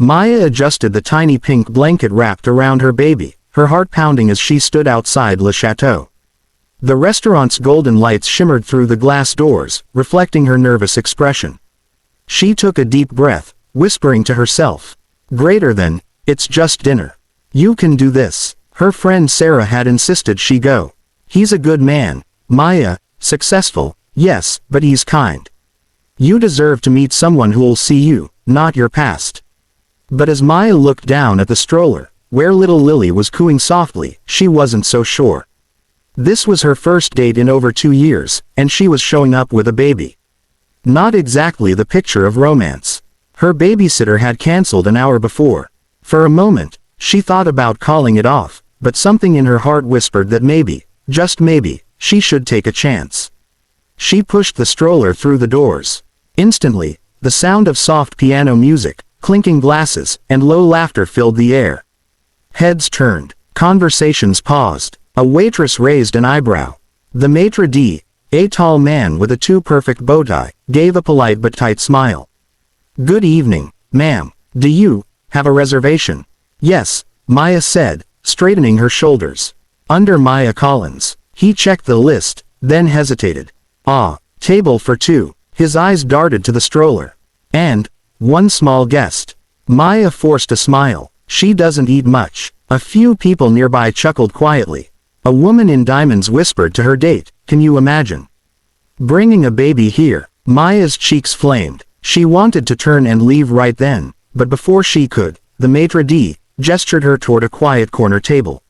Maya adjusted the tiny pink blanket wrapped around her baby, her heart pounding as she stood outside Le Chateau. The restaurant's golden lights shimmered through the glass doors, reflecting her nervous expression. She took a deep breath, whispering to herself, "Greater than, it's just dinner. You can do this." Her friend Sarah had insisted she go. "He's a good man, Maya, successful, yes, but he's kind. You deserve to meet someone who'll see you, not your past." But as Maya looked down at the stroller, where little Lily was cooing softly, she wasn't so sure. This was her first date in over 2 years, and she was showing up with a baby. Not exactly the picture of romance. Her babysitter had cancelled an hour before. For a moment, she thought about calling it off, but something in her heart whispered that maybe, just maybe, she should take a chance. She pushed the stroller through the doors. Instantly, the sound of soft piano music, clinking glasses, and low laughter filled the air. Heads turned, conversations paused, a waitress raised an eyebrow. The maitre d', a tall man with a too-perfect bow tie, gave a polite but tight smile. "Good evening, ma'am. Do you have a reservation?" "Yes," Maya said, straightening her shoulders. "Under Maya Collins." He checked the list, then hesitated. "Ah, table for 2. His eyes darted to the stroller. "And one small guest." Maya forced a smile. "She doesn't eat much." A few people nearby chuckled quietly. A woman in diamonds whispered to her date, "Can you imagine bringing a baby here?" Maya's cheeks flamed. She wanted to turn and leave right then, but before she could, the maitre d' gestured her toward a quiet corner table.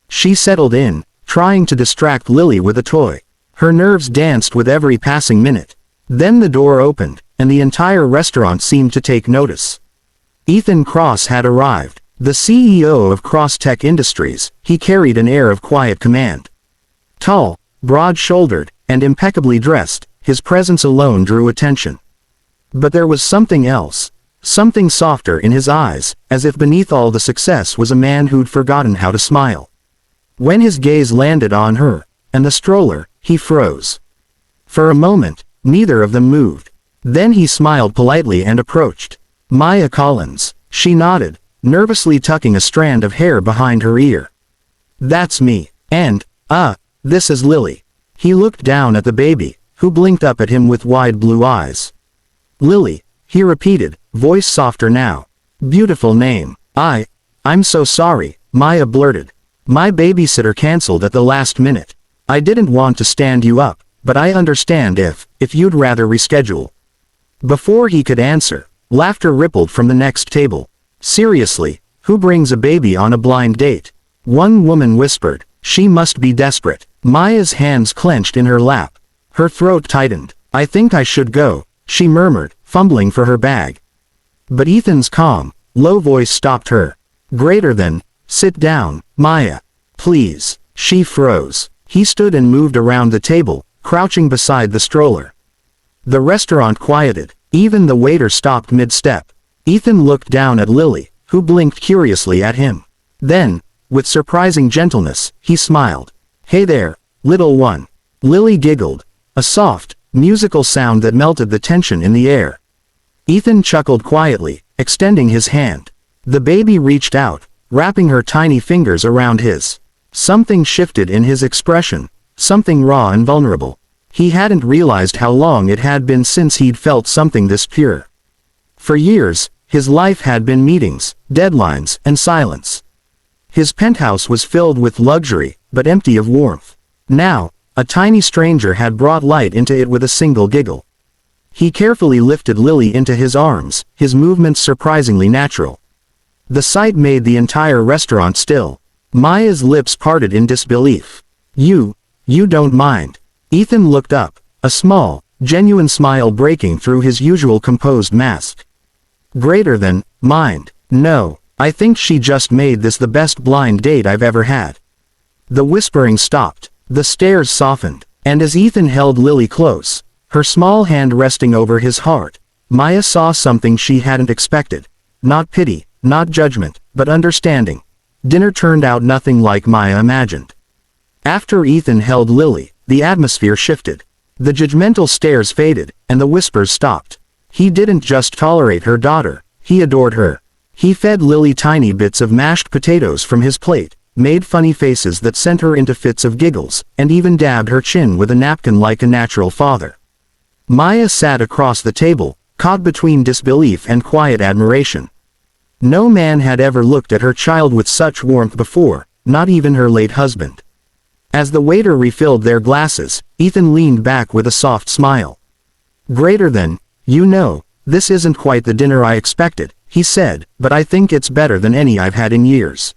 She settled in, trying to distract Lily with a toy. Her nerves danced with every passing minute. Then the door opened, and the entire restaurant seemed to take notice. Ethan Cross had arrived, the CEO of Cross Tech Industries. He carried an air of quiet command. Tall, broad-shouldered, and impeccably dressed, his presence alone drew attention. But there was something else, something softer in his eyes, as if beneath all the success was a man who'd forgotten how to smile. When his gaze landed on her, and the stroller, he froze. For a moment, neither of them moved. Then he smiled politely and approached. "Maya Collins." She nodded, nervously tucking a strand of hair behind her ear. "That's me. And, this is Lily." He looked down at the baby, who blinked up at him with wide blue eyes. "Lily," he repeated, voice softer now. "Beautiful name." I'm so sorry," Maya blurted. "My babysitter cancelled at the last minute. I didn't want to stand you up, but I understand if you'd rather reschedule." Before he could answer, laughter rippled from the next table. "Seriously, who brings a baby on a blind date?" One woman whispered. "She must be desperate." Maya's hands clenched in her lap. Her throat tightened. "I think I should go," she murmured, fumbling for her bag. But Ethan's calm, low voice stopped her. "Greater than, sit down, Maya. Please." She froze. He stood and moved around the table, crouching beside the stroller. The restaurant quieted. Even the waiter stopped mid-step. Ethan looked down at Lily, who blinked curiously at him. Then, with surprising gentleness, he smiled. "Hey there, little one." Lily giggled, a soft, musical sound that melted the tension in the air. Ethan chuckled quietly, extending his hand. The baby reached out, wrapping her tiny fingers around his. Something shifted in his expression, something raw and vulnerable. He hadn't realized how long it had been since he'd felt something this pure. For years, his life had been meetings, deadlines, and silence. His penthouse was filled with luxury, but empty of warmth. Now, a tiny stranger had brought light into it with a single giggle. He carefully lifted Lily into his arms, his movements surprisingly natural. The sight made the entire restaurant still. Maya's lips parted in disbelief. You don't mind." Ethan looked up, a small, genuine smile breaking through his usual composed mask. "Greater than, mind. No, I think she just made this the best blind date I've ever had." The whispering stopped, the stares softened, and as Ethan held Lily close, her small hand resting over his heart, Maya saw something she hadn't expected. Not pity, not judgment, but understanding. Dinner turned out nothing like Maya imagined. After Ethan held Lily, the atmosphere shifted. The judgmental stares faded, and the whispers stopped. He didn't just tolerate her daughter, he adored her. He fed Lily tiny bits of mashed potatoes from his plate, made funny faces that sent her into fits of giggles, and even dabbed her chin with a napkin like a natural father. Maya sat across the table, caught between disbelief and quiet admiration. No man had ever looked at her child with such warmth before, not even her late husband. As the waiter refilled their glasses, Ethan leaned back with a soft smile. "Greater than, this isn't quite the dinner I expected," he said, "but I think it's better than any I've had in years."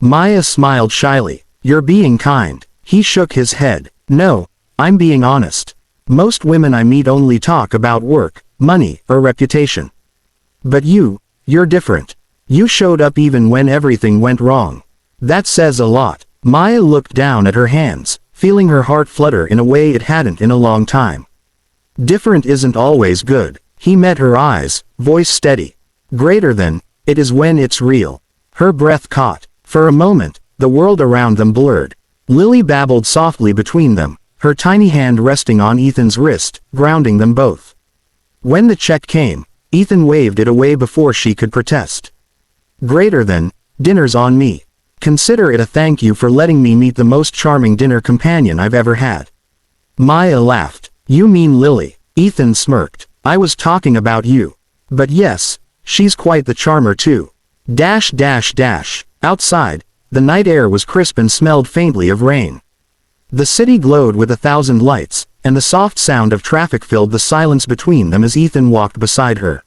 Maya smiled shyly. "You're being kind." He shook his head. "No, I'm being honest. Most women I meet only talk about work, money, or reputation. But you're different. You showed up even when everything went wrong. That says a lot." Maya looked down at her hands, feeling her heart flutter in a way it hadn't in a long time. "Different isn't always good." He met her eyes, voice steady. "Greater than, it is when it's real." Her breath caught. For a moment, the world around them blurred. Lily babbled softly between them, her tiny hand resting on Ethan's wrist, grounding them both. When the check came, Ethan waved it away before she could protest. "Greater than, dinner's on me. Consider it a thank you for letting me meet the most charming dinner companion I've ever had." Maya laughed. "You mean Lily?" Ethan smirked. "I was talking about you. But yes, she's quite the charmer too." Outside, the night air was crisp and smelled faintly of rain. The city glowed with 1,000 lights, and the soft sound of traffic filled the silence between them as Ethan walked beside her.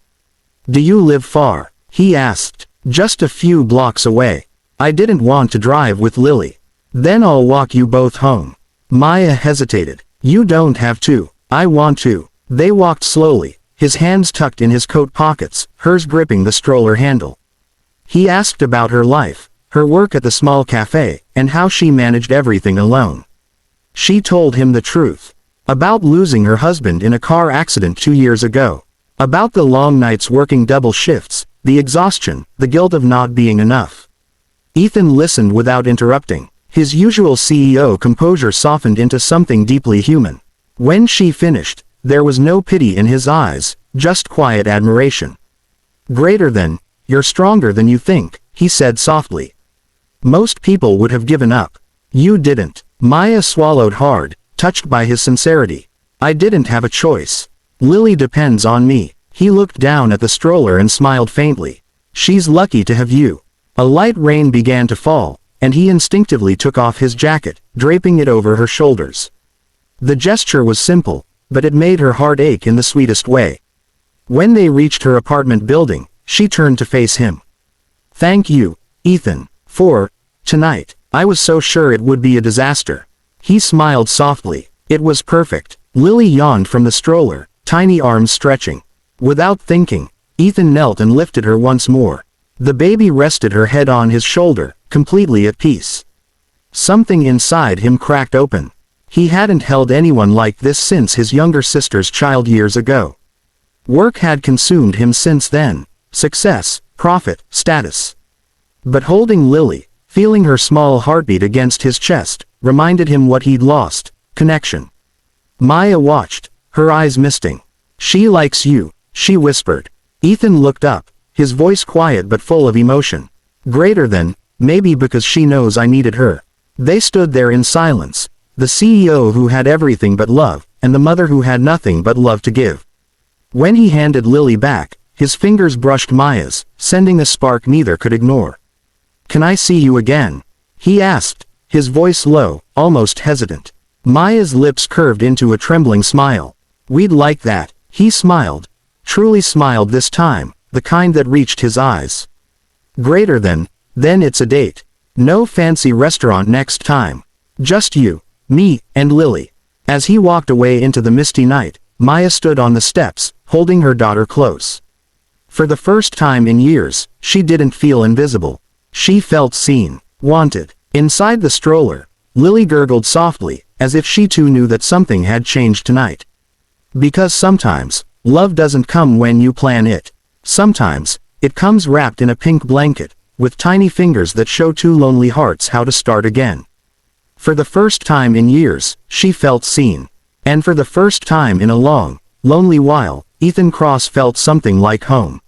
"Do you live far?" he asked. "Just a few blocks away. I didn't want to drive with Lily. Then I'll walk you both home." Maya hesitated. "You don't have to. I want to." They walked slowly, his hands tucked in his coat pockets, hers gripping the stroller handle. He asked about her life, her work at the small cafe, and how she managed everything alone. She told him the truth. About losing her husband in a car accident 2 years ago. About the long nights working double shifts, the exhaustion, the guilt of not being enough. Ethan listened without interrupting. His usual CEO composure softened into something deeply human. When she finished, there was no pity in his eyes, just quiet admiration. "Greater than, you're stronger than you think," he said softly. "Most people would have given up. You didn't." Maya swallowed hard, touched by his sincerity. "I didn't have a choice. Lily depends on me." He looked down at the stroller and smiled faintly. "She's lucky to have you." A light rain began to fall, and he instinctively took off his jacket, draping it over her shoulders. The gesture was simple, but it made her heart ache in the sweetest way. When they reached her apartment building, she turned to face him. "Thank you, Ethan, for tonight. I was so sure it would be a disaster." He smiled softly. "It was perfect." Lily yawned from the stroller, tiny arms stretching. Without thinking, Ethan knelt and lifted her once more. The baby rested her head on his shoulder, completely at peace. Something inside him cracked open. He hadn't held anyone like this since his younger sister's child years ago. Work had consumed him since then. Success, profit, status. But holding Lily, feeling her small heartbeat against his chest, reminded him what he'd lost: connection. Maya watched, her eyes misting. "She likes you," she whispered. Ethan looked up, his voice quiet but full of emotion. "Greater than, maybe because she knows I needed her." They stood there in silence, the CEO who had everything but love, and the mother who had nothing but love to give. When he handed Lily back, his fingers brushed Maya's, sending a spark neither could ignore. "Can I see you again?" he asked, his voice low, almost hesitant. Maya's lips curved into a trembling smile. "We'd like that," he smiled. Truly smiled this time, the kind that reached his eyes. "Greater than, then it's a date. No fancy restaurant next time. Just you, me, and Lily." As he walked away into the misty night, Maya stood on the steps, holding her daughter close. For the first time in years, she didn't feel invisible. She felt seen, wanted. Inside the stroller, Lily gurgled softly, as if she too knew that something had changed tonight. Because sometimes, love doesn't come when you plan it. Sometimes, it comes wrapped in a pink blanket, with tiny fingers that show two lonely hearts how to start again. For the first time in years, she felt seen. And for the first time in a long, lonely while, Ethan Cross felt something like home.